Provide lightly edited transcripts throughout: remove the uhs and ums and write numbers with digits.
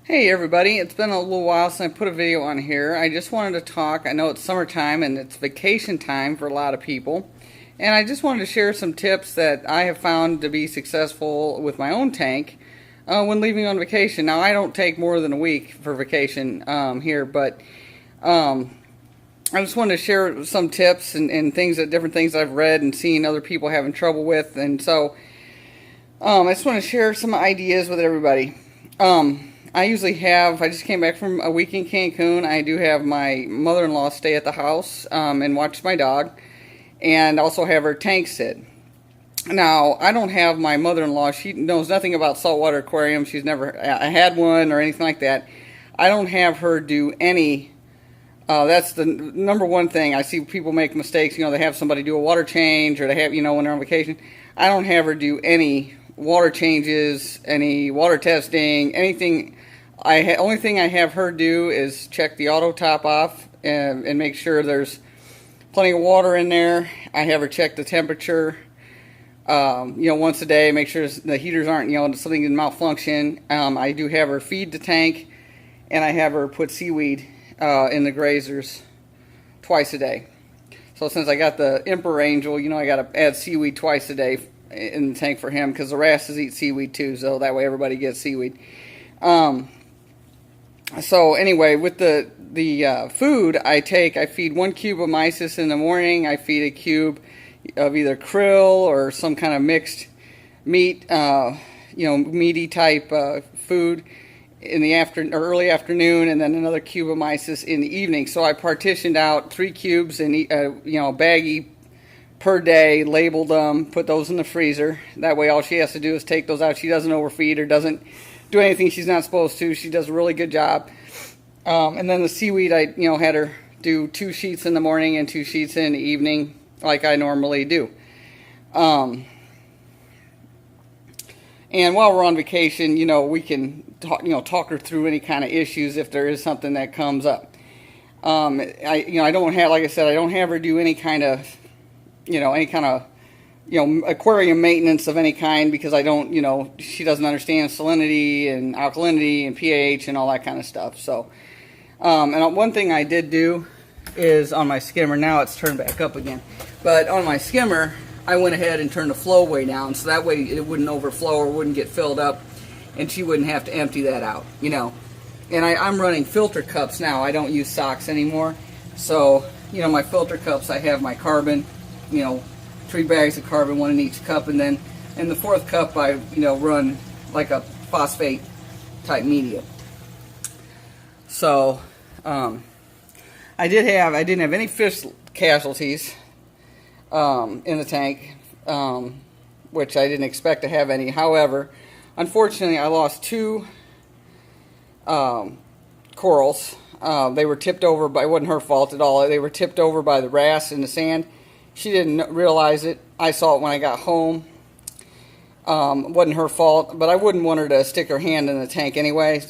Hey everybody, it's been a little while since I put a video on here. I just wanted to talk. I know it's summertime and it's vacation time for a lot of people. And I just wanted to share some tips that I have found to be successful with my own tank when leaving on vacation. Now, I don't take more than a week for vacation here, but I just wanted to share some tips and different things I've read and seen other people having trouble with. And so I just want to share some ideas with everybody. I just came back from a week in Cancun. I do have my mother-in-law stay at the house and watch my dog, and also have her tank sit. Now, I don't have my mother-in-law. She knows nothing about saltwater aquarium. She's never had one or anything like that. I don't have her do any. That's the number one thing. I see people make mistakes. They have somebody do a water change, or they have, when they're on vacation. I don't have her do any water changes, any water testing, anything. Only thing I have her do is check the auto top off and make sure there's plenty of water in there. I have her check the temperature, once a day, make sure the heaters aren't, something in malfunction. I do have her feed the tank, and I have her put seaweed in the grazers twice a day. So since I got the Emperor Angel, I got to add seaweed twice a day in the tank for him, because the wrasses eat seaweed too, so that way everybody gets seaweed. So anyway, with the food I feed 1 cube of mysis in the morning. I feed a cube of either krill or some kind of mixed meat, meaty type food in the early afternoon, and then another cube of mysis in the evening. So I partitioned out 3 cubes in a baggie per day, labeled them, put those in the freezer. That way all she has to do is take those out. She doesn't overfeed or doesn't do anything she's not supposed to. She does a really good job. And then the seaweed, I had her do 2 sheets in the morning and 2 sheets in the evening, like I normally do. And while we're on vacation, we can talk her through any kind of issues if there is something that comes up. I don't have, like I said, I don't have her do any kind of aquarium maintenance of any kind, because I don't, she doesn't understand salinity and alkalinity and pH and all that kind of stuff. So, and one thing I did do is on my skimmer, now it's turned back up again, but on my skimmer, I went ahead and turned the flow way down, so that way it wouldn't overflow or wouldn't get filled up, and she wouldn't have to empty that out, And I'm running filter cups now. I don't use socks anymore. So, my filter cups, I have my carbon, 3 bags of carbon, 1 in each cup, and then in the 4th cup I run like a phosphate type medium. So I didn't have any fish casualties in the tank, which I didn't expect to have any. However, unfortunately, I lost 2 corals. They were tipped over by, it wasn't her fault at all. They were tipped over by the wrasse in the sand. She didn't realize it. I saw it when I got home. It wasn't her fault, but I wouldn't want her to stick her hand in the tank anyway,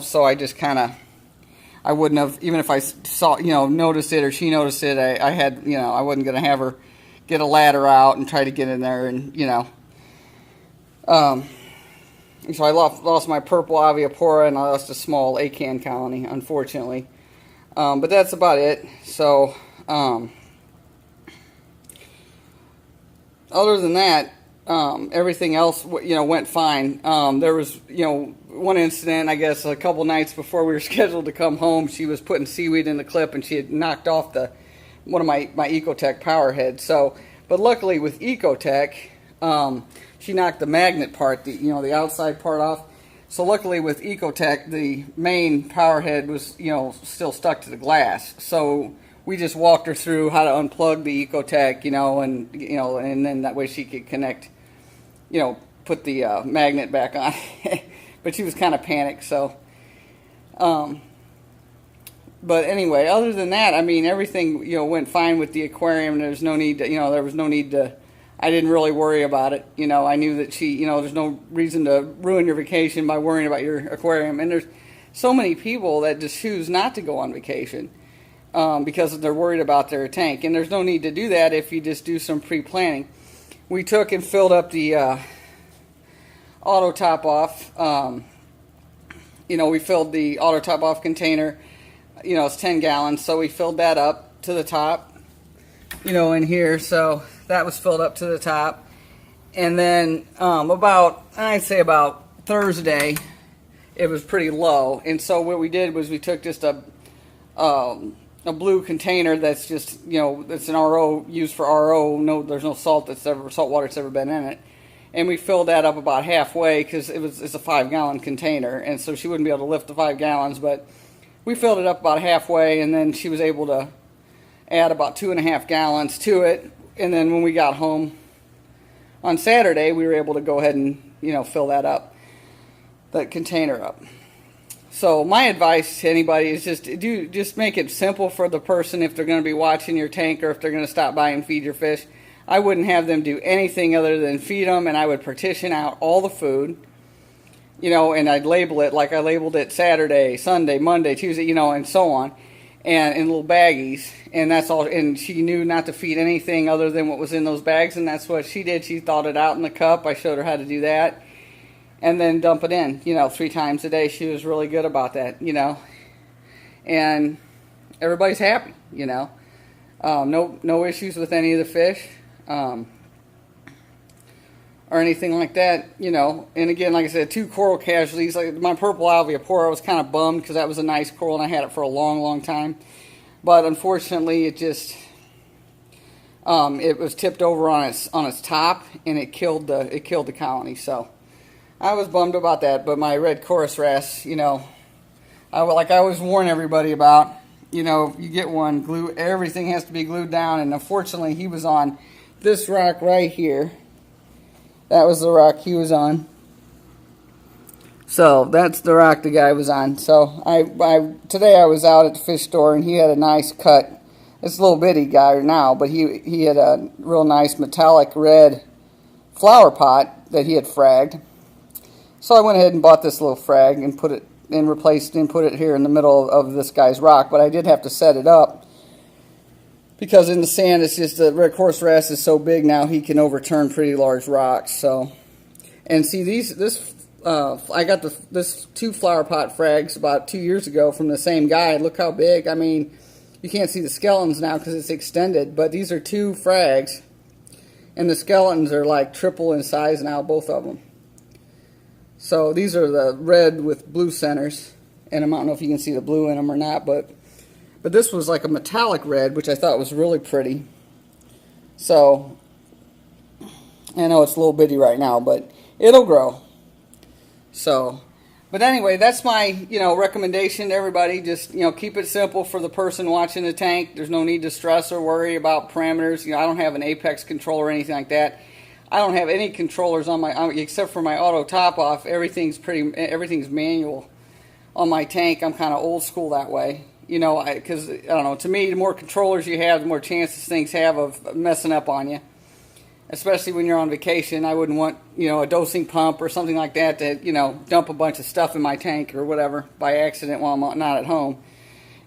so I just I wouldn't have, even if I saw, noticed it or she noticed it, I wasn't going to have her get a ladder out and try to get in there and, so I lost my purple aviapora, and I lost a small acan colony, unfortunately. But that's about it. So, other than that, everything else, went fine. There was, one incident, I guess, a couple nights before we were scheduled to come home. She was putting seaweed in the clip, and she had knocked off one of my Ecotech power heads. So, but luckily with Ecotech, she knocked the magnet part, the outside part off. So luckily with Ecotech, the main power head was, still stuck to the glass. So we just walked her through how to unplug the Ecotech, and then that way she could connect, put the magnet back on. But she was kind of panicked, so. But anyway, other than that, everything, went fine with the aquarium. There's no need to, there was no need to, I didn't really worry about it. I knew that there's no reason to ruin your vacation by worrying about your aquarium. And there's so many people that just choose not to go on vacation because they're worried about their tank. And there's no need to do that if you just do some pre-planning. We took and filled up the auto top off we filled the auto top off container. It's 10 gallons, so we filled that up to the top, in here. So that was filled up to the top. And then I'd say about Thursday, it was pretty low. And so what we did was we took just a blue container that's just, that's an RO, used for RO. No, there's no salt water that's ever been in it. And we filled that up about halfway because it's a 5-gallon container. And so she wouldn't be able to lift the 5 gallons, but we filled it up about halfway, and then she was able to add about 2.5 gallons to it. And then when we got home on Saturday, we were able to go ahead and, fill that container up. So my advice to anybody is just make it simple for the person if they're going to be watching your tank or if they're going to stop by and feed your fish. I wouldn't have them do anything other than feed them, and I would partition out all the food, and I'd label it like I labeled it Saturday, Sunday, Monday, Tuesday, and so on, and in little baggies, and that's all. And she knew not to feed anything other than what was in those bags, and that's what she did. She thawed it out in the cup. I showed her how to do that, and then dump it in, 3 times a day. She was really good about that, and everybody's happy, no issues with any of the fish. Or anything like that, and again, like I said, 2 coral casualties. Like my purple alveopora, I was kind of bummed because that was a nice coral and I had it for a long time, but unfortunately it just it was tipped over on its top, and it killed the colony. So I was bummed about that. But my red chorus wrasse, I always warn everybody about, if you get one, everything has to be glued down, and unfortunately he was on this rock right here. That was the rock he was on. So that's the rock the guy was on. So today I was out at the fish store, and he had a nice cut. It's a little bitty guy now, but he had a real nice metallic red flower pot that he had fragged. So I went ahead and bought this little frag and put it here in the middle of this guy's rock. But I did have to set it up, because in the sand, it's just the red chorus wrasse is so big now, he can overturn pretty large rocks. So, and see I got this 2 flower pot frags about 2 years ago from the same guy. Look how big. I mean, you can't see the skeletons now because it's extended, but these are 2 frags, and the skeletons are like triple in size now, both of them. So these are the red with blue centers, and I don't know if you can see the blue in them or not, but this was like a metallic red, which I thought was really pretty. So, I know it's a little bitty right now, but it'll grow. So, but anyway, that's my, recommendation to everybody. Just, keep it simple for the person watching the tank. There's no need to stress or worry about parameters. I don't have an apex controller or anything like that. I don't have any controllers on except for my auto top off. Everything's manual on my tank. I'm kind of old school that way. Because, I don't know, to me, the more controllers you have, the more chances things have of messing up on you. Especially when you're on vacation. I wouldn't want, a dosing pump or something like that to, dump a bunch of stuff in my tank or whatever by accident while I'm not at home.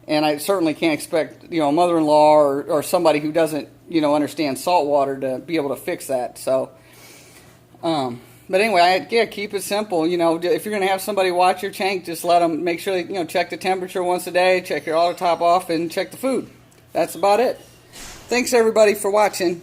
And I certainly can't expect, a mother-in-law or somebody who doesn't, understand salt water to be able to fix that. So, but anyway, keep it simple. If you're going to have somebody watch your tank, just let them make sure they, check the temperature once a day, check your auto top off, and check the food. That's about it. Thanks, everybody, for watching.